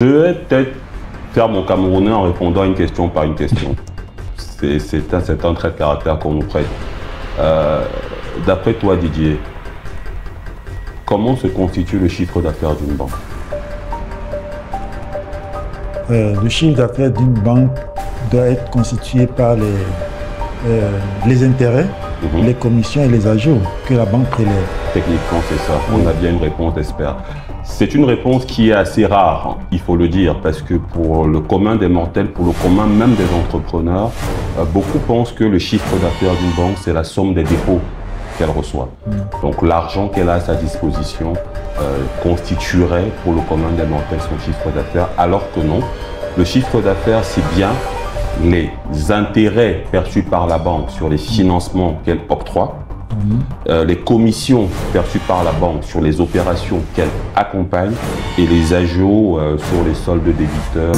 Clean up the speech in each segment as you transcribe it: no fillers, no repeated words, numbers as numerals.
Je vais peut-être faire mon Camerounais en répondant à une question par une question. C'est un trait de caractère qu'on nous prête. D'après toi, Didier, comment se constitue le chiffre d'affaires d'une banque? Le chiffre d'affaires d'une banque doit être constitué par les intérêts, les commissions et les ajouts que la banque prélève. Techniquement, c'est ça. On a bien une réponse d'expert. C'est une réponse qui est assez rare, il faut le dire, parce que pour le commun des mortels, pour le commun même des entrepreneurs, beaucoup pensent que le chiffre d'affaires d'une banque, c'est la somme des dépôts qu'elle reçoit. Donc l'argent qu'elle a à sa disposition constituerait pour le commun des mortels son chiffre d'affaires, alors que non. Le chiffre d'affaires, c'est bien les intérêts perçus par la banque sur les financements qu'elle octroie, les commissions perçues par la banque sur les opérations qu'elle accompagne et les ajouts sur les soldes débiteurs.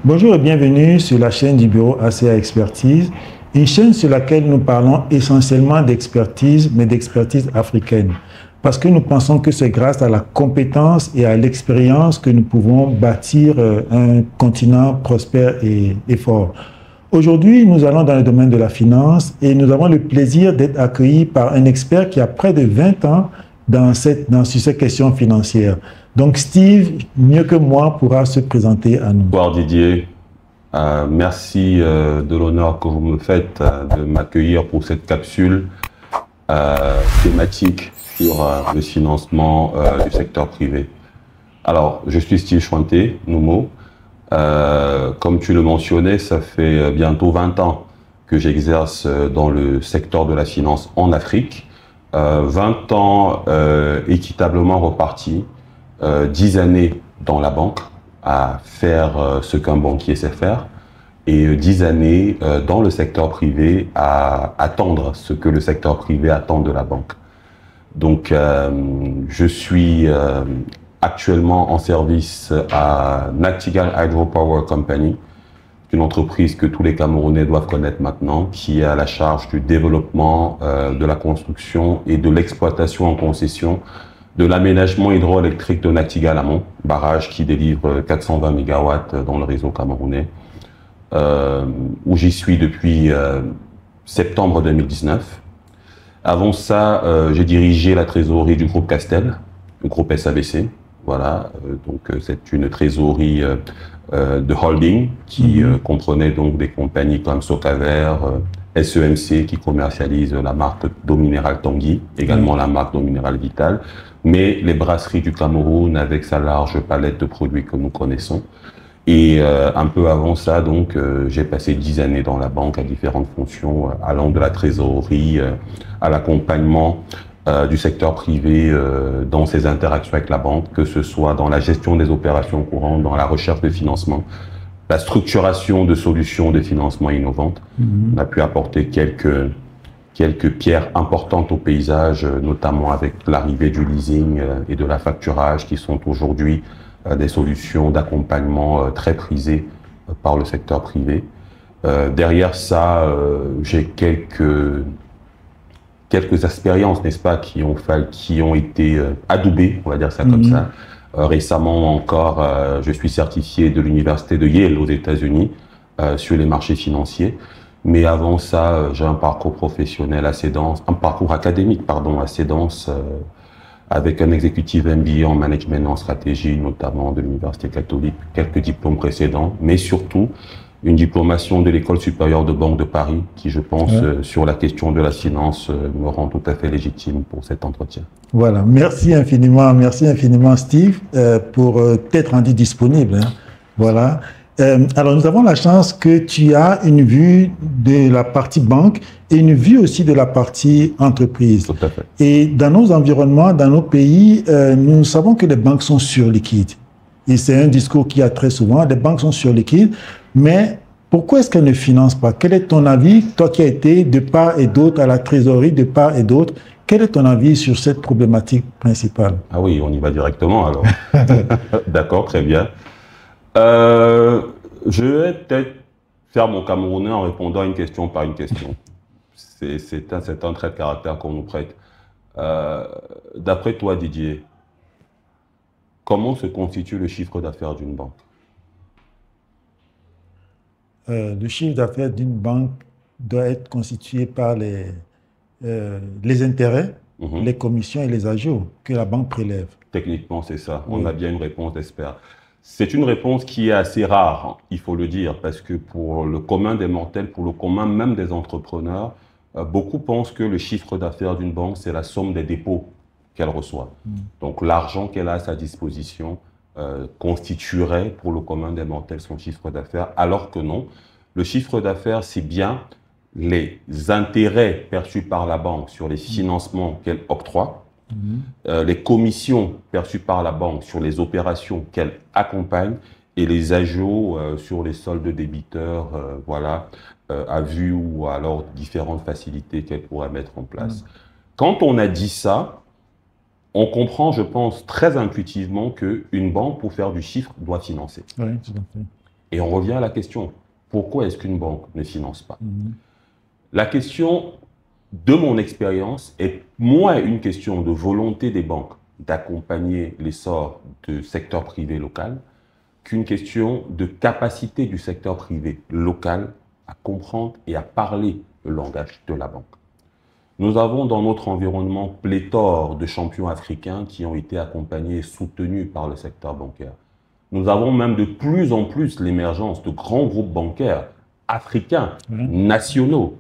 Bonjour et bienvenue sur la chaîne du bureau ACA Expertise, une chaîne sur laquelle nous parlons essentiellement d'expertise, mais d'expertise africaine. Parce que nous pensons que c'est grâce à la compétence et à l'expérience que nous pouvons bâtir un continent prospère et fort. Aujourd'hui, nous allons dans le domaine de la finance et nous avons le plaisir d'être accueillis par un expert qui a près de 20 ans sur ces questions financières. Donc Steve, mieux que moi, pourra se présenter à nous. Bonjour Didier, merci de l'honneur que vous me faites de m'accueillir pour cette capsule thématique sur le financement du secteur privé. Alors, je suis Steve Chouanté, Noumo. Comme tu le mentionnais, ça fait bientôt 20 ans que j'exerce dans le secteur de la finance en Afrique. 20 ans équitablement repartis, 10 années dans la banque à faire ce qu'un banquier sait faire et 10 années dans le secteur privé à attendre ce que le secteur privé attend de la banque. Donc, je suis actuellement en service à Nachtigal Hydropower Company, une entreprise que tous les Camerounais doivent connaître maintenant, qui est à la charge du développement, de la construction et de l'exploitation en concession de l'aménagement hydroélectrique de Nachtigal Amont, barrage qui délivre 420 MW dans le réseau camerounais, où j'y suis depuis septembre 2019. Avant ça, j'ai dirigé la trésorerie du groupe Castel, le groupe SABC. Voilà, donc c'est une trésorerie de holding qui comprenait donc des compagnies comme Socaver, SEMC qui commercialise la marque d'eau minérale Tanguy, également la marque d'eau minérale Vital, mais les brasseries du Cameroun avec sa large palette de produits que nous connaissons. Et un peu avant ça, donc, j'ai passé 10 années dans la banque à différentes fonctions, allant de la trésorerie à l'accompagnement du secteur privé dans ses interactions avec la banque, que ce soit dans la gestion des opérations courantes, dans la recherche de financement, la structuration de solutions de financement innovantes. On a pu apporter quelques pierres importantes au paysage, notamment avec l'arrivée du leasing et de la facturage, qui sont aujourd'hui des solutions d'accompagnement très prisées par le secteur privé. Derrière ça, j'ai quelques expériences, n'est-ce pas, qui ont été adoubées, on va dire ça comme ça. Récemment encore, je suis certifié de l'université de Yale aux États-Unis sur les marchés financiers. Mais avant ça, j'ai un parcours professionnel assez dense, un parcours académique, pardon, assez dense, avec un exécutif MBA en management et en stratégie, notamment de l'Université catholique, quelques diplômes précédents, mais surtout une diplomation de l'École supérieure de banque de Paris, qui, je pense, sur la question de la finance, me rend tout à fait légitime pour cet entretien. Voilà, merci infiniment Steve, pour t'être rendu disponible. Hein. Voilà. Alors, nous avons la chance que tu as une vue de la partie banque et une vue aussi de la partie entreprise. Tout à fait. Et dans nos environnements, dans nos pays, nous savons que les banques sont surliquides. Et c'est un discours qu'il y a très souvent, les banques sont surliquides, mais pourquoi est-ce qu'elles ne financent pas? Quel est ton avis, toi qui as été de part et d'autre à la trésorerie, de part et d'autre, quel est ton avis sur cette problématique principale? Ah oui, on y va directement alors. D'accord, très bien. Je vais peut-être faire mon Camerounais en répondant à une question par une question. C'est un trait de caractère qu'on nous prête. D'après toi, Didier, comment se constitue le chiffre d'affaires d'une banque? Le chiffre d'affaires d'une banque doit être constitué par les intérêts, les commissions et les ajouts que la banque prélève. Techniquement, c'est ça. Oui. On a bien une réponse d'expert. C'est une réponse qui est assez rare, hein, il faut le dire, parce que pour le commun des mortels, pour le commun même des entrepreneurs, beaucoup pensent que le chiffre d'affaires d'une banque, c'est la somme des dépôts qu'elle reçoit. Donc l'argent qu'elle a à sa disposition constituerait pour le commun des mortels son chiffre d'affaires, alors que non. Le chiffre d'affaires, c'est bien les intérêts perçus par la banque sur les financements qu'elle octroie, les commissions perçues par la banque sur les opérations qu'elle accompagne et les ajouts sur les soldes débiteurs, voilà, à vue ou alors différentes facilités qu'elle pourrait mettre en place. Quand on a dit ça, on comprend, je pense, très intuitivement qu'une banque, pour faire du chiffre, doit financer. Oui, tout à fait. Et on revient à la question, pourquoi est-ce qu'une banque ne finance pas? La question, de mon expérience, est moins une question de volonté des banques d'accompagner l'essor du secteur privé local qu'une question de capacité du secteur privé local à comprendre et à parler le langage de la banque. Nous avons dans notre environnement pléthore de champions africains qui ont été accompagnés et soutenus par le secteur bancaire. Nous avons même de plus en plus l'émergence de grands groupes bancaires africains, nationaux.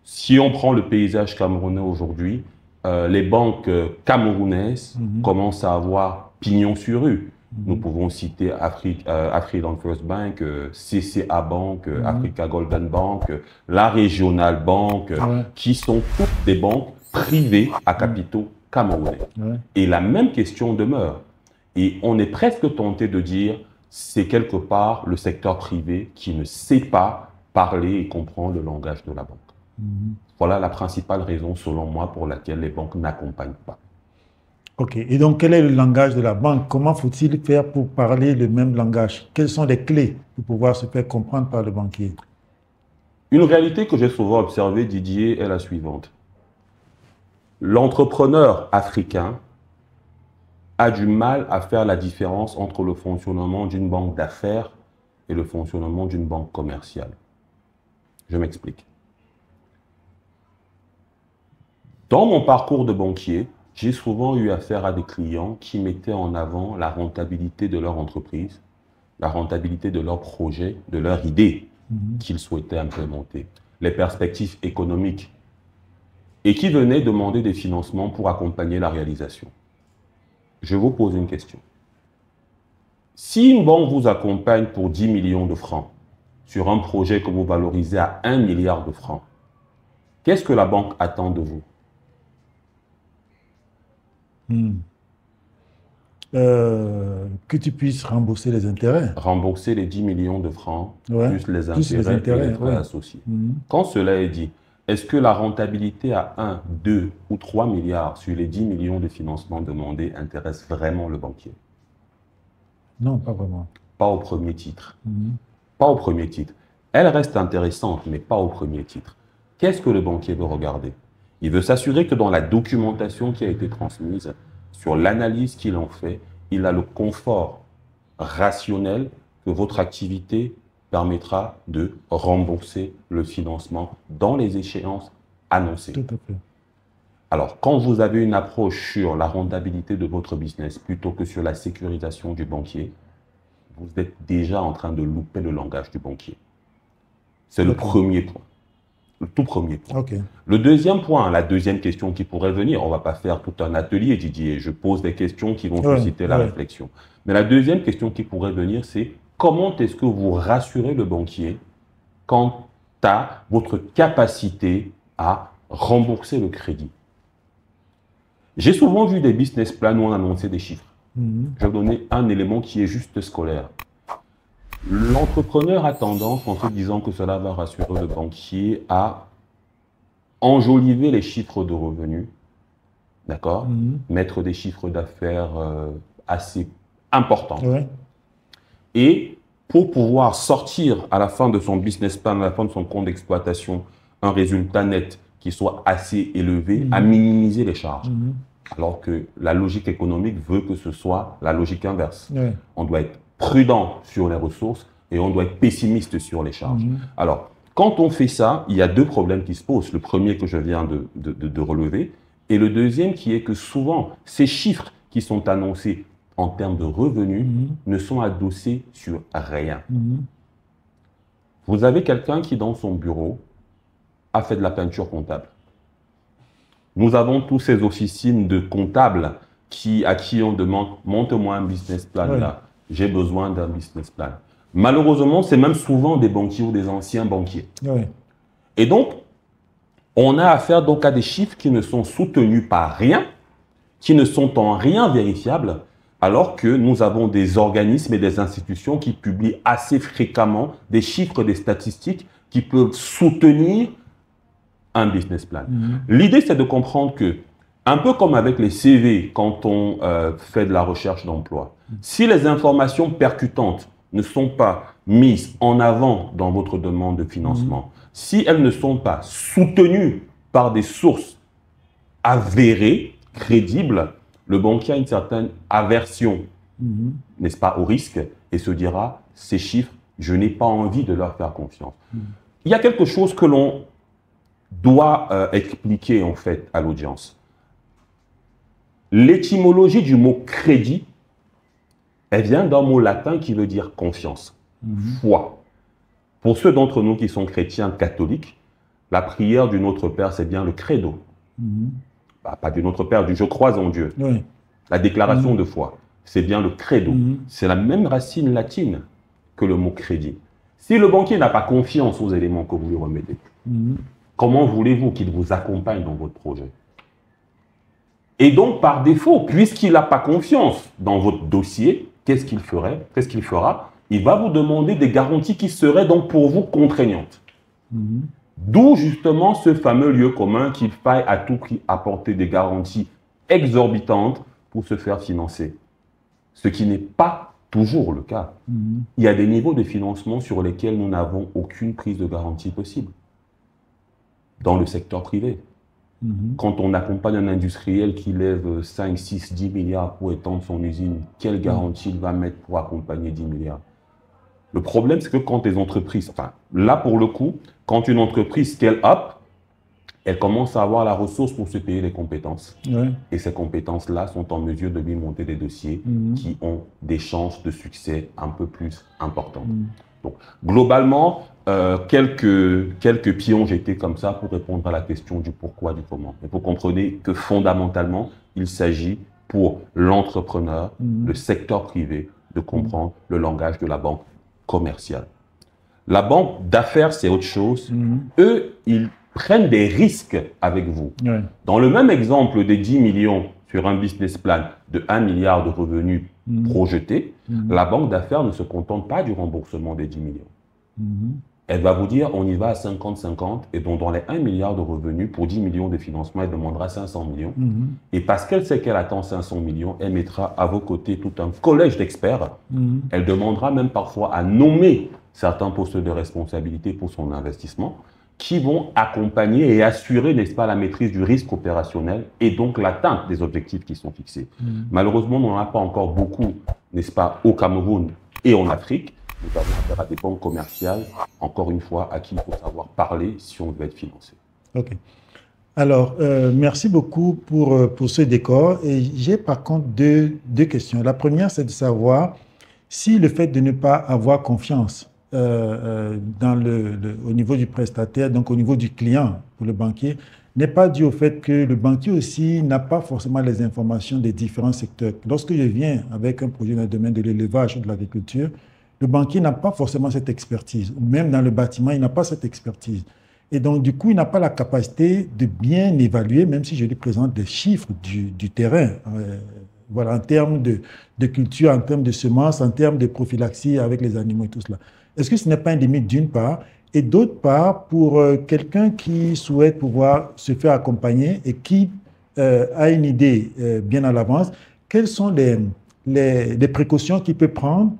Si on prend le paysage camerounais aujourd'hui, les banques camerounaises commencent à avoir pignon sur rue. Nous pouvons citer Afriland First Bank, CCA Bank, Africa Golden Bank, la Regional Bank, qui sont toutes des banques privées à capitaux camerounais. Et la même question demeure. Et on est presque tenté de dire, c'est quelque part le secteur privé qui ne sait pas parler et comprendre le langage de la banque. Voilà la principale raison, selon moi, pour laquelle les banques n'accompagnent pas. OK. Et donc, quel est le langage de la banque? Comment faut-il faire pour parler le même langage? Quelles sont les clés pour pouvoir se faire comprendre par le banquier? Une réalité que j'ai souvent observée, Didier, est la suivante. L'entrepreneur africain a du mal à faire la différence entre le fonctionnement d'une banque d'affaires et le fonctionnement d'une banque commerciale. Je m'explique. Dans mon parcours de banquier, j'ai souvent eu affaire à des clients qui mettaient en avant la rentabilité de leur entreprise, la rentabilité de leur projet, de leur idée qu'ils souhaitaient implémenter, les perspectives économiques, et qui venaient demander des financements pour accompagner la réalisation. Je vous pose une question. Si une banque vous accompagne pour 10 millions de francs sur un projet que vous valorisez à 1 milliard de francs, qu'est-ce que la banque attend de vous? Que tu puisses rembourser les intérêts. Rembourser les 10 millions de francs, plus les intérêts et les frais associés. Quand cela est dit, est-ce que la rentabilité à 1, 2 ou 3 milliards sur les 10 millions de financement demandés intéresse vraiment le banquier? Non, pas vraiment. Pas au premier titre. Pas au premier titre. Elle reste intéressante, mais pas au premier titre. Qu'est-ce que le banquier veut regarder? Il veut s'assurer que dans la documentation qui a été transmise, sur l'analyse qu'il en fait, il a le confort rationnel que votre activité permettra de rembourser le financement dans les échéances annoncées. Tout à fait. Alors, quand vous avez une approche sur la rentabilité de votre business plutôt que sur la sécurisation du banquier, vous êtes déjà en train de louper le langage du banquier. C'est le premier point. Le tout premier point. Okay. Le deuxième point, la deuxième question qui pourrait venir, on ne va pas faire tout un atelier, Didier, je pose des questions qui vont susciter la réflexion. Mais la deuxième question qui pourrait venir, c'est comment est-ce que vous rassurez le banquier quant à votre capacité à rembourser le crédit? J'ai souvent vu des business plans où on annonçait des chiffres. Je vais donner un élément qui est juste scolaire. L'entrepreneur a tendance, en se disant que cela va rassurer le banquier, à enjoliver les chiffres de revenus, d'accord, mettre des chiffres d'affaires assez importants. Et pour pouvoir sortir à la fin de son business plan, à la fin de son compte d'exploitation, un résultat net qui soit assez élevé à minimiser les charges. Alors que la logique économique veut que ce soit la logique inverse. On doit être prudent sur les ressources et on doit être pessimiste sur les charges. Alors, quand on fait ça, il y a deux problèmes qui se posent. Le premier que je viens de relever et le deuxième qui est que souvent, ces chiffres qui sont annoncés en termes de revenus ne sont adossés sur rien. Vous avez quelqu'un qui, dans son bureau, a fait de la peinture comptable. Nous avons tous ces officines de comptables à qui on demande « montre-moi un business plan là, j'ai besoin d'un business plan ». Malheureusement, c'est même souvent des banquiers ou des anciens banquiers. Et donc, on a affaire donc à des chiffres qui ne sont soutenus par rien, qui ne sont en rien vérifiables, alors que nous avons des organismes et des institutions qui publient assez fréquemment des chiffres, des statistiques qui peuvent soutenir un business plan. L'idée, c'est de comprendre que, un peu comme avec les CV, quand on fait de la recherche d'emploi, si les informations percutantes ne sont pas mises en avant dans votre demande de financement, si elles ne sont pas soutenues par des sources avérées, crédibles, le banquier a une certaine aversion, n'est-ce pas, au risque et se dira, ces chiffres, je n'ai pas envie de leur faire confiance. Il y a quelque chose que l'on doit expliquer en fait à l'audience. L'étymologie du mot crédit, elle vient d'un mot latin qui veut dire confiance, foi. Pour ceux d'entre nous qui sont chrétiens catholiques, la prière du Notre Père, c'est bien le credo. Pas du Notre Père, du je crois en Dieu. La déclaration de foi, c'est bien le credo. C'est la même racine latine que le mot crédit. Si le banquier n'a pas confiance aux éléments que vous lui remettez, comment voulez-vous qu'il vous accompagne dans votre projet? Et donc, par défaut, puisqu'il n'a pas confiance dans votre dossier, qu'est-ce qu'il fera? Il va vous demander des garanties qui seraient donc pour vous contraignantes. D'où justement ce fameux lieu commun qu'il faille à tout prix apporter des garanties exorbitantes pour se faire financer. Ce qui n'est pas toujours le cas. Il y a des niveaux de financement sur lesquels nous n'avons aucune prise de garantie possible. Dans le secteur privé. Quand on accompagne un industriel qui lève 5, 6, 10 milliards pour étendre son usine, quelle garantie il va mettre pour accompagner 10 milliards? Le problème, c'est que quand les entreprises, enfin, là pour le coup, quand une entreprise scale up, elle commence à avoir la ressource pour se payer les compétences. Et ces compétences-là sont en mesure de lui monter des dossiers qui ont des chances de succès un peu plus importantes. Donc, globalement, quelques pions jetés comme ça pour répondre à la question du pourquoi, du comment. Et vous comprenez que fondamentalement, il s'agit pour l'entrepreneur, le secteur privé, de comprendre le langage de la banque commerciale. La banque d'affaires, c'est autre chose. Eux, ils prennent des risques avec vous. Dans le même exemple des 10 millions sur un business plan de 1 milliard de revenus projetés, la banque d'affaires ne se contente pas du remboursement des 10 millions. Elle va vous dire, on y va à 50-50, et donc dans les 1 milliard de revenus, pour 10 millions de financement, elle demandera 500 millions. Et parce qu'elle sait qu'elle attend 500 millions, elle mettra à vos côtés tout un collège d'experts. Elle demandera même parfois à nommer certains postes de responsabilité pour son investissement, qui vont accompagner et assurer, n'est-ce pas, la maîtrise du risque opérationnel et donc l'atteinte des objectifs qui sont fixés. Malheureusement, on n'en a pas encore beaucoup, n'est-ce pas, au Cameroun et en Afrique. Nous avons affaire à des banques commerciales, encore une fois, à qui il faut savoir parler si on veut être financé. OK. Alors, merci beaucoup pour ce décor. Et j'ai par contre deux questions. La première, c'est de savoir si le fait de ne pas avoir confiance au niveau du prestataire, donc au niveau du client pour le banquier, n'est pas dû au fait que le banquier aussi n'a pas forcément les informations des différents secteurs. Lorsque je viens avec un projet dans le domaine de l'élevage ou de l'agriculture, le banquier n'a pas forcément cette expertise. Même dans le bâtiment, il n'a pas cette expertise. Et donc, du coup, il n'a pas la capacité de bien évaluer, même si je lui présente des chiffres du terrain, voilà, en termes de culture, en termes de semences, en termes de prophylaxie avec les animaux et tout cela. Est-ce que ce n'est pas une limite d'une part? Et d'autre part, pour quelqu'un qui souhaite pouvoir se faire accompagner et qui a une idée bien à l'avance, quelles sont les précautions qu'il peut prendre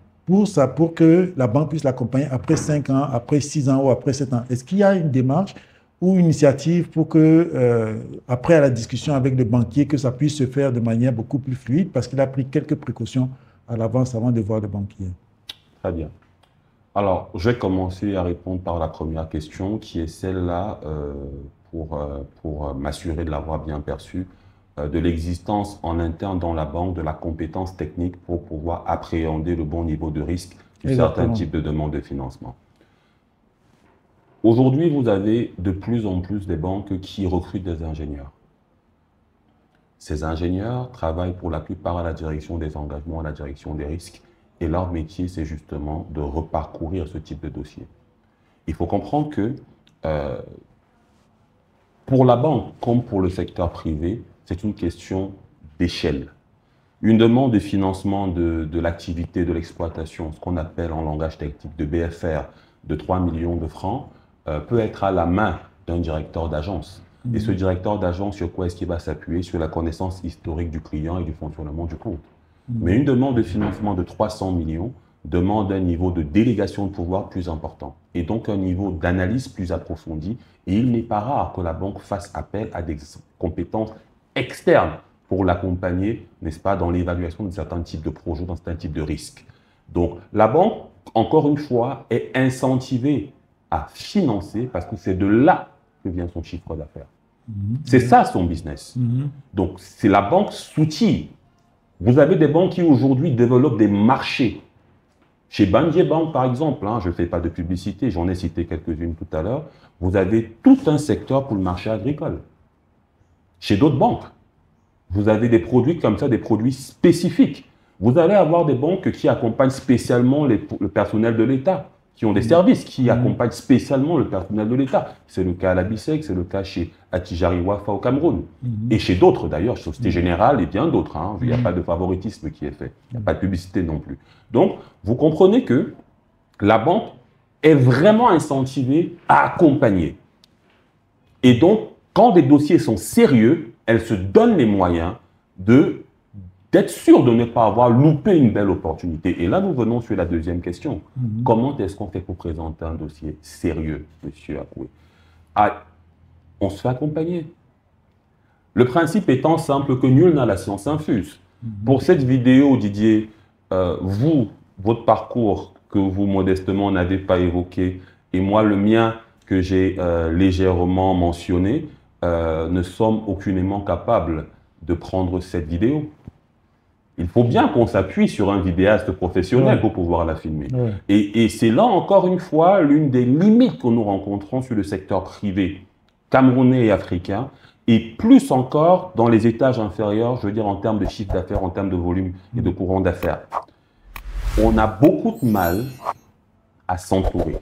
pour que la banque puisse l'accompagner après 5 ans, après 6 ans ou après 7 ans? Est-ce qu'il y a une démarche ou une initiative pour que, après à la discussion avec le banquier, que ça puisse se faire de manière beaucoup plus fluide parce qu'il a pris quelques précautions à l'avance avant de voir le banquier? Très bien. Alors, je vais commencer à répondre par la première question, qui est celle-là, pour m'assurer de l'avoir bien perçue, de l'existence en interne dans la banque de la compétence technique pour pouvoir appréhender le bon niveau de risque sur certains types de demandes de financement. Aujourd'hui, vous avez de plus en plus des banques qui recrutent des ingénieurs. Ces ingénieurs travaillent pour la plupart à la direction des engagements, à la direction des risques, et leur métier, c'est justement de reparcourir ce type de dossier. Il faut comprendre que pour la banque, comme pour le secteur privé, c'est une question d'échelle. Une demande de financement de l'activité, de l'exploitation, ce qu'on appelle en langage technique de BFR, de 3 millions de francs, peut être à la main d'un directeur d'agence. Et ce directeur d'agence, sur quoi est-ce qu'il va s'appuyer? Sur la connaissance historique du client et du fonctionnement du compte. Mais une demande de financement de 300 millions demande un niveau de délégation de pouvoir plus important et donc un niveau d'analyse plus approfondi. Et il n'est pas rare que la banque fasse appel à des compétences externes pour l'accompagner, n'est-ce pas, dans l'évaluation de certains types de projets, dans certains types de risques. Donc, la banque, encore une fois, est incentivée à financer parce que c'est de là que vient son chiffre d'affaires. C'est ça son business. Donc, c'est la banque soutient. Vous avez des banques qui aujourd'hui développent des marchés. Chez Bandier Bank, par exemple, je ne fais pas de publicité, j'en ai cité quelques-unes tout à l'heure, vous avez tout un secteur pour le marché agricole. Chez d'autres banques, vous avez des produits comme ça, des produits spécifiques. Vous allez avoir des banques qui accompagnent spécialement le personnel de l'État, qui ont des services qui accompagnent spécialement le personnel de l'État. C'est le cas à la BICEC, c'est le cas chez Attijari Wafa au Cameroun. Et chez d'autres d'ailleurs, chez Société Générale et bien d'autres. Il n'y a pas de favoritisme qui est fait. Il n'y a pas de publicité non plus. Donc, vous comprenez que la banque est vraiment incentivée à accompagner. Et donc, quand des dossiers sont sérieux, elle se donne les moyens d'être sûre de ne pas avoir loupé une belle opportunité. Et là, nous venons sur la deuxième question. Comment est-ce qu'on fait pour présenter un dossier sérieux, monsieur Akoué? On se fait accompagner. Le principe étant simple que nul n'a la science infuse. Pour cette vidéo, Didier, votre parcours que vous, modestement, n'avez pas évoqué, et moi, le mien, que j'ai légèrement mentionné, ne sommes aucunement capables de prendre cette vidéo. Il faut bien qu'on s'appuie sur un vidéaste professionnel pour pouvoir la filmer. Et c'est là, encore une fois, l'une des limites que nous rencontrons sur le secteur privé camerounais et africain, et plus encore dans les étages inférieurs, je veux dire en termes de chiffre d'affaires, en termes de volume et de courant d'affaires. On a beaucoup de mal à s'entourer.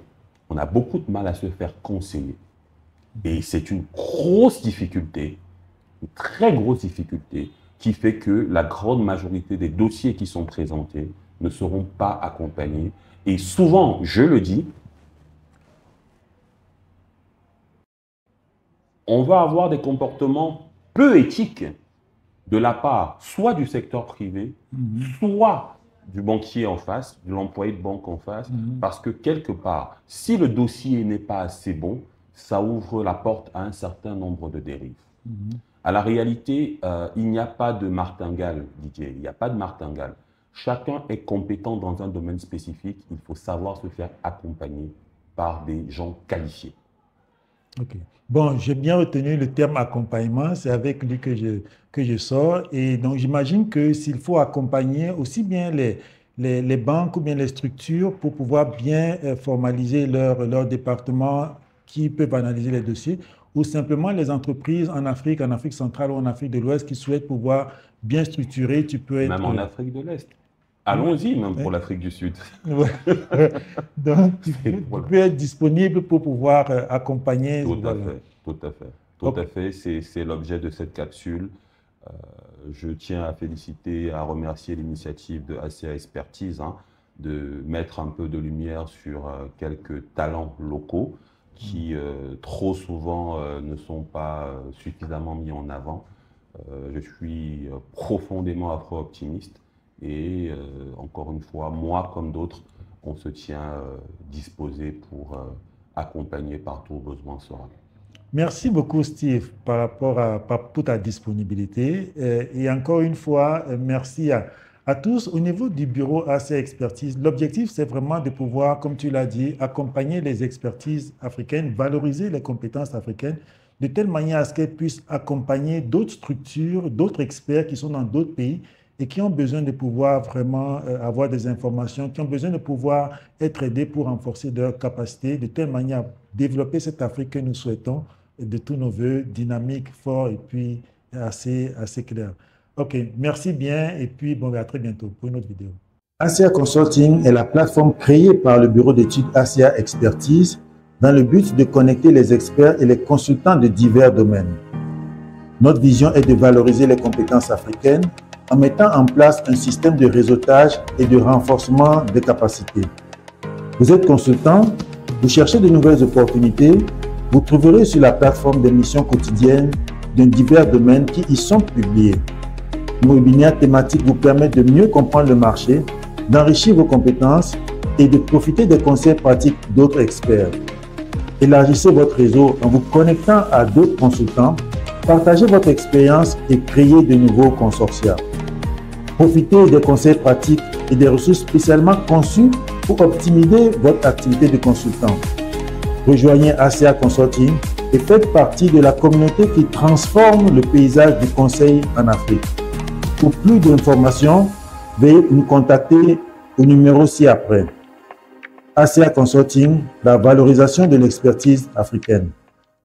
On a beaucoup de mal à se faire conseiller. Et c'est une grosse difficulté, une très grosse difficulté, qui fait que la grande majorité des dossiers qui sont présentés ne seront pas accompagnés. Et souvent, je le dis, on va avoir des comportements peu éthiques de la part soit du secteur privé, soit du banquier en face, de l'employé de banque en face, parce que quelque part, si le dossier n'est pas assez bon, ça ouvre la porte à un certain nombre de dérives. À la réalité, il n'y a pas de martingale, Didier, il n'y a pas de martingale. Chacun est compétent dans un domaine spécifique, il faut savoir se faire accompagner par des gens qualifiés. Ok. Bon, j'ai bien retenu le terme accompagnement, c'est avec lui que je sors. Et donc, j'imagine que s'il faut accompagner aussi bien les banques ou bien les structures pour pouvoir bien formaliser leur département qui peuvent analyser les dossiers, ou simplement les entreprises en Afrique centrale ou en Afrique de l'Ouest qui souhaitent pouvoir bien structurer, tu peux être... Même en Afrique de l'Est. Allons-y, même pour l'Afrique du Sud. Donc, tu peux être disponible pour pouvoir accompagner. Tout à fait, tout à fait. Tout à fait, c'est l'objet de cette capsule. Je tiens à féliciter, à remercier l'initiative de ACA Expertise de mettre un peu de lumière sur quelques talents locaux qui trop souvent ne sont pas suffisamment mis en avant. Je suis profondément afro-optimiste. Et encore une fois, moi comme d'autres, on se tient disposé pour accompagner partout où besoin sera. Merci beaucoup, Steve, pour ta disponibilité. Et encore une fois, merci à tous. Au niveau du bureau AC Expertise, l'objectif, c'est vraiment de pouvoir, comme tu l'as dit, accompagner les expertises africaines, valoriser les compétences africaines, de telle manière à ce qu'elles puissent accompagner d'autres structures, d'autres experts qui sont dans d'autres pays et qui ont besoin de pouvoir vraiment avoir des informations, qui ont besoin de pouvoir être aidés pour renforcer leurs capacités, de telle manière à développer cette Afrique que nous souhaitons, de tous nos voeux, dynamique, fort et puis assez clair. OK, merci bien et puis bon, à très bientôt pour une autre vidéo. ASEA Consulting est la plateforme créée par le bureau d'études ASEA Expertise dans le but de connecter les experts et les consultants de divers domaines. Notre vision est de valoriser les compétences africaines en mettant en place un système de réseautage et de renforcement des capacités. Vous êtes consultant, vous cherchez de nouvelles opportunités, vous trouverez sur la plateforme des missions quotidiennes dans divers domaines qui y sont publiés. Nos webinaires thématiques vous permettent de mieux comprendre le marché, d'enrichir vos compétences et de profiter des conseils pratiques d'autres experts. Élargissez votre réseau en vous connectant à d'autres consultants, partagez votre expérience et créez de nouveaux consortia. Profitez des conseils pratiques et des ressources spécialement conçues pour optimiser votre activité de consultant. Rejoignez ASEA Consulting et faites partie de la communauté qui transforme le paysage du conseil en Afrique. Pour plus d'informations, veuillez nous contacter au numéro ci-après. ASEA Consulting, la valorisation de l'expertise africaine.